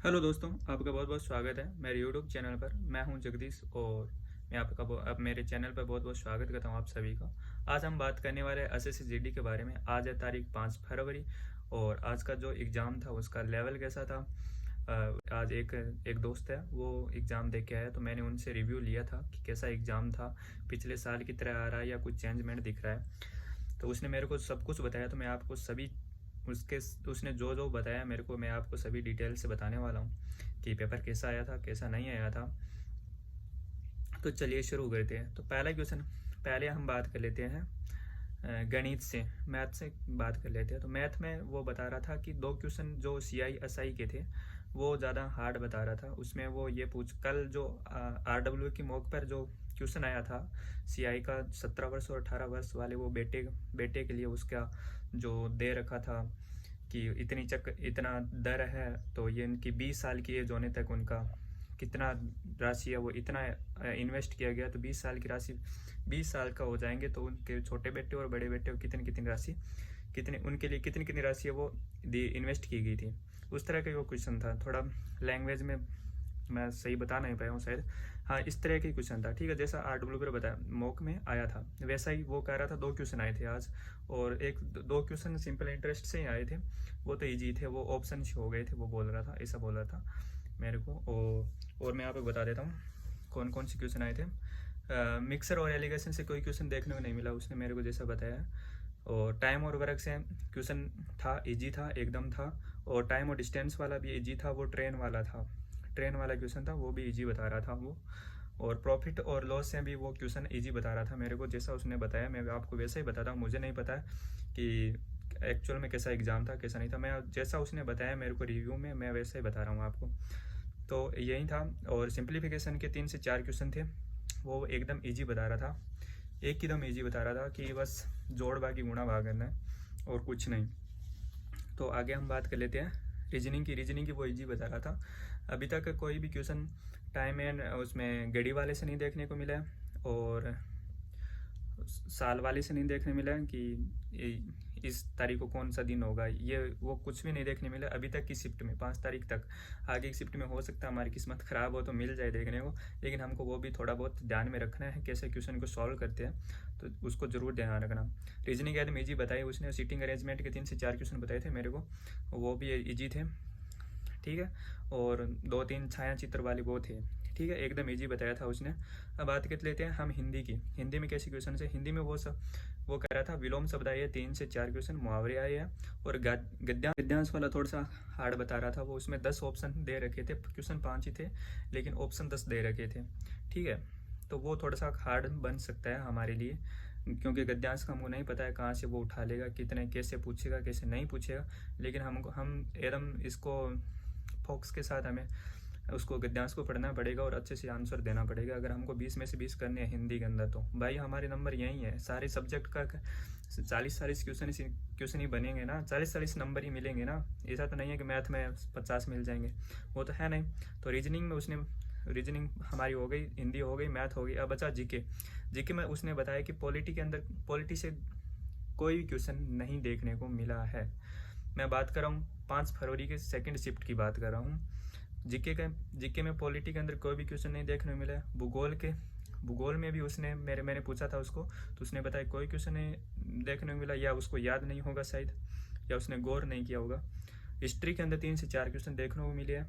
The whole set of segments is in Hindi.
हेलो दोस्तों, आपका बहुत बहुत स्वागत है मेरे यूट्यूब चैनल पर। मैं हूं जगदीश और मैं आपका अब मेरे चैनल पर बहुत बहुत स्वागत करता हूं आप सभी का। आज हम बात करने वाले हैं एसएससी जीडी के बारे में। आज है तारीख 5 फरवरी और आज का जो एग्ज़ाम था उसका लेवल कैसा था। आज एक एक दोस्त है, वो एग्ज़ाम दे के आया तो मैंने उनसे रिव्यू लिया था कि कैसा एग्ज़ाम था, पिछले साल की तरह आ रहा है या कुछ चेंजमेंट दिख रहा है। तो उसने मेरे को सब कुछ बताया, तो मैं आपको सभी उसके उसने जो जो बताया मेरे को, मैं आपको सभी डिटेल से बताने वाला हूँ कि पेपर कैसा आया था कैसा नहीं आया था। तो चलिए शुरू करते हैं। तो पहला क्वेश्चन, पहले हम बात कर लेते हैं गणित से, मैथ से बात कर लेते हैं। तो मैथ में वो बता रहा था कि दो क्वेश्चन जो सीआई एसआई के थे वो ज़्यादा हार्ड बता रहा था। उसमें वो ये पूछ, कल जो आरडब्ल्यू की मॉक पर जो क्वेश्चन आया था सीआई का 17 वर्ष और 18 वर्ष वाले वो बेटे बेटे के लिए, उसका जो दे रखा था कि इतना दर है तो ये इनकी 20 साल की एज होने तक उनका कितना राशि है वो इतना इन्वेस्ट किया गया, तो 20 साल की राशि 20 साल का हो जाएंगे तो उनके छोटे बेटे और बड़े बेटे को कितनी कितनी राशि, कितने उनके लिए कितनी कितनी राशि है वो इन्वेस्ट की गई थी। उस तरह का वो क्वेश्चन था। थोड़ा लैंग्वेज में मैं सही बता नहीं पाया हूँ शायद। हाँ, इस तरह का क्वेश्चन था। ठीक है, जैसा आरडब्ल्यू पर बताया मॉक में आया था वैसा ही वो कह रहा था। दो क्वेश्चन आए थे आज और एक दो क्वेश्चन सिंपल इंटरेस्ट से ही आए थे, वो तो ईजी थे, वो ऑप्शन हो गए थे, वो बोल रहा था, ऐसा बोल रहा था मेरे को। और मैं यहाँ पे बता देता हूँ कौन कौन से क्वेश्चन आए थे। मिक्सर और एलिगेशन से कोई क्वेश्चन देखने को नहीं मिला उसने मेरे को जैसा बताया। और टाइम और वर्क से क्वेश्चन था, इजी था एकदम था। और टाइम और डिस्टेंस वाला भी इजी था, वो ट्रेन वाला था, ट्रेन वाला क्वेश्चन था, वो भी इजी बता रहा था वो। और प्रॉफिट और लॉस से भी वो क्वेश्चन इजी बता रहा था मेरे को। जैसा उसने बताया मैं आपको वैसा ही बताता हूँ। मुझे नहीं पता कि एक्चुअल में कैसा एग्ज़ाम था कैसा नहीं था, मैं जैसा उसने बताया मेरे को रिव्यू में मैं वैसा ही बता रहा हूँ आपको। तो यही था। और सिंप्लीफिकेशन के 3 से 4 क्वेश्चन थे, वो एकदम ईजी बता रहा था, एक एकदम ईजी बता रहा था कि बस जोड़ बाकी गुणा भाग करना है और कुछ नहीं। तो आगे हम बात कर लेते हैं रीजनिंग की वो इजी बता रहा था। अभी तक कोई भी क्वेश्चन टाइम एंड उसमें गड़ी वाले से नहीं देखने को मिला है और साल वाले से नहीं देखने मिला है कि इस तारीख को कौन सा दिन होगा, ये वो कुछ भी नहीं देखने मिला अभी तक की शिफ्ट में, 5 तारीख तक। आगे की शिफ्ट में हो सकता है हमारी किस्मत ख़राब हो तो मिल जाए देखने को, लेकिन हमको वो भी थोड़ा बहुत ध्यान में रखना है कैसे क्वेश्चन को सॉल्व करते हैं, तो उसको ज़रूर ध्यान रखना। रीजनिंग एकदम ईजी बताई उसने। सीटिंग अरेंजमेंट के 3 से 4 क्वेश्चन बताए थे मेरे को, वो भी ईजी थे। ठीक है, और 2-3 छाया चित्र वाले वो थे। ठीक है, एकदम इजी बताया था उसने। अब बात कर लेते हैं हम हिंदी की। हिंदी में कैसे क्वेश्चन है, हिंदी में वो कह रहा था विलोम शब्द आए 3 से 4 क्वेश्चन, मुहावरे आए हैं और गद्यांश वाला थोड़ा सा हार्ड बता रहा था वो। उसमें 10 ऑप्शन दे रखे थे, क्वेश्चन 5 ही थे लेकिन ऑप्शन 10 दे रखे थे। ठीक है, तो वो थोड़ा सा हार्ड बन सकता है हमारे लिए, क्योंकि गद्यांश का हमको नहीं पता है कहाँ से वो उठा लेगा, कितने कैसे पूछेगा कैसे नहीं पूछेगा। लेकिन हम एकदम इसको फोकस के साथ हमें उसको गद्यांश को पढ़ना पड़ेगा और अच्छे से आंसर देना पड़ेगा। अगर हमको 20 में से 20 करने हैं हिंदी के अंदर, तो भाई हमारे नंबर यही है। सारे सब्जेक्ट का 40-40 क्वेश्चन ही बनेंगे ना, 40-40 नंबर ही मिलेंगे ना। ऐसा तो नहीं है कि मैथ में 50 मिल जाएंगे, वो तो है नहीं। तो रीजनिंग में उसने, रीजनिंग हमारी हो गई, हिंदी हो गई, मैथ हो गई। अब बचा जीके। जीके में उसने बताया कि पॉलिटी के अंदर, पॉलिटी से कोई भी क्वेश्चन नहीं देखने को मिला है। मैं बात कर रहा हूँ 5 फरवरी के सेकंड शिफ्ट की बात कर रहा हूँ। जीके में पॉलिटी के अंदर कोई भी क्वेश्चन नहीं देखने को मिला है। भूगोल में भी उसने मैंने पूछा था उसको, तो उसने बताया कोई क्वेश्चन नहीं देखने को मिला, या उसको याद नहीं होगा शायद, या उसने गौर नहीं किया होगा। हिस्ट्री के अंदर 3 से 4 क्वेश्चन देखने को मिले हैं,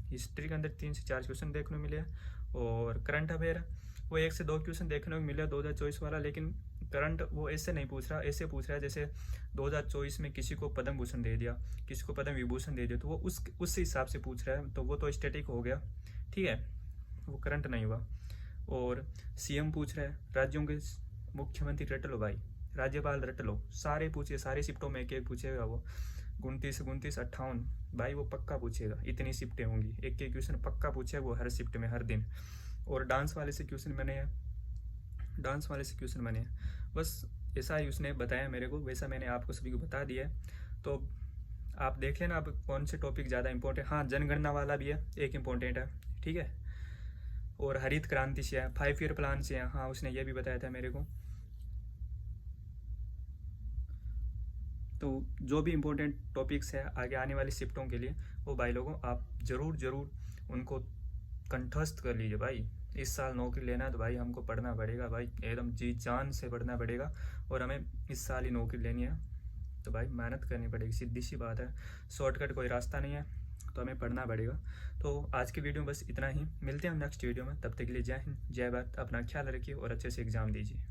हिस्ट्री के अंदर 3 से 4 क्वेश्चन देखने को मिले हैं। और करंट अफेयर वो 1 से 2 क्वेश्चन देखने को मिला 2024 वाला, लेकिन करंट वो ऐसे नहीं पूछ रहा, ऐसे पूछ रहा है जैसे 2024 में किसी को पद्म भूषण दे दिया, किसी को पद्म विभूषण दे दिया, तो वो उस हिसाब से पूछ रहा है, तो वो तो स्टैटिक हो गया। ठीक है, वो करंट नहीं हुआ। और सीएम पूछ रहा है, राज्यों के मुख्यमंत्री रट लो भाई, राज्यपाल रट लो, सारे पूछिए, सारे शिफ्टों में एक एक पूछेगा वो। 29 भाई वो पक्का पूछेगा, इतनी शिफ्टें होंगी, एक एक क्वेश्चन पक्का पूछेगा वो हर शिफ्ट में हर दिन। और डांस वाले से क्वेश्चन बने हैं। बस ऐसा ही उसने बताया मेरे को, वैसा मैंने आपको सभी को बता दिया है। तो आप देख लेना अब कौन से टॉपिक ज़्यादा इंपॉर्टेंट। हाँ, जनगणना वाला भी है, एक इम्पोर्टेंट है। ठीक है, और हरित क्रांति से है, 5 ईयर प्लान से है, हाँ उसने ये भी बताया था मेरे को। तो जो भी इम्पोर्टेंट टॉपिक्स है आगे आने वाली शिफ्टों के लिए, वो भाई लोगों आप ज़रूर उनको कंठस्थ कर लीजिए भाई। इस साल नौकरी लेना है तो भाई हमको पढ़ना पड़ेगा भाई, एकदम जी जान से पढ़ना पड़ेगा, और हमें इस साल ही नौकरी लेनी है तो भाई मेहनत करनी पड़ेगी, सीधी सी बात है। शॉर्टकट कोई रास्ता नहीं है, तो हमें पढ़ना पड़ेगा। तो आज की वीडियो में बस इतना ही, मिलते हैं नेक्स्ट वीडियो में, तब तक के लिए जय हिंद जय भारत, अपना ख्याल रखिए और अच्छे से एग्ज़ाम दीजिए।